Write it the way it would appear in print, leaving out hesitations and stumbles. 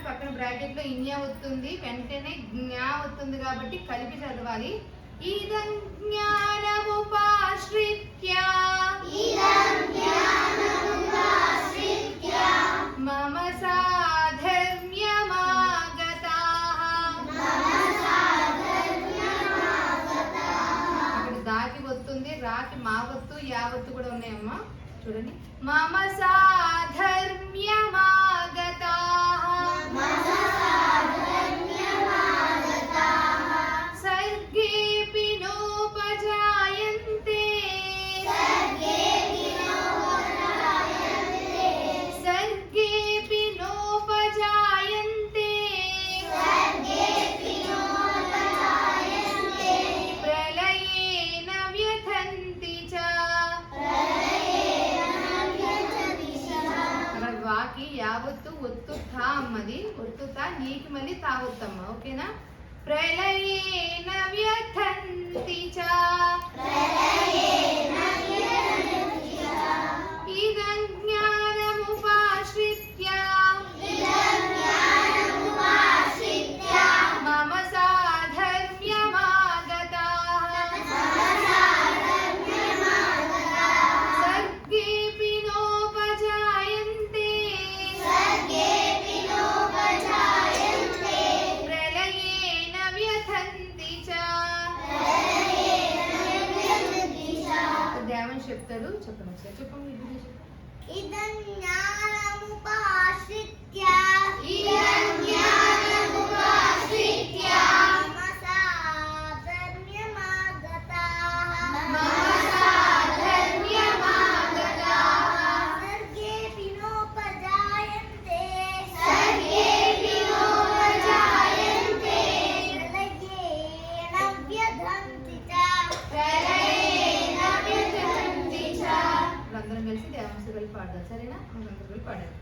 పక్కన బ్రాకెట్ లో ఇన్యా వస్తుంది, వెంటనే జ్ఞా వస్తుంది కాబట్టి కలిపి చదవాలి. ఇదం జ్ఞానముపాశ్రిత్య మమ సాధర్మ్యమాగతాః. అక్కడ దాకి వస్తుంది, రాకి మావత్తు యావత్తు కూడా ఉన్నాయమ్మా. చూడండి, మమ సాధర్మ్యమాగతాః సర్గేపి నోపజాయంతే సర్గేపి నోపజాయంతే ప్రళయేన వ్యథంతి చ. అక్కడ వాకి యావత్తు ఒత్తు థా అమ్మది, ఒత్తు థా, నీకి మళ్ళీ తావత్తమ్మ. ఓకేనా? ప్రళయేన వ్యథంతి చ ఇదం జ్ఞానముపాశ్రిత్య మమ సాధర్మ్యమాగతాః సర్గేపి నోపజాయంతే ప్రళయేన వ్యథంతి చ. దేవన్ చెప్తాడు, చెప్పండి ఒకసారి. చెప్పండి. ఇదం జ్ఞానముపాశ్రిత్య మమ సాధర్మ్యమాగతాః సర్గేపి నోపజాయంతే ప్రళయేన వ్యథంతి చ. అందరం కలిసి దేవాంశ కలిపి పాడదాం, సరేనా? అందరం కలిపి పాడాలి.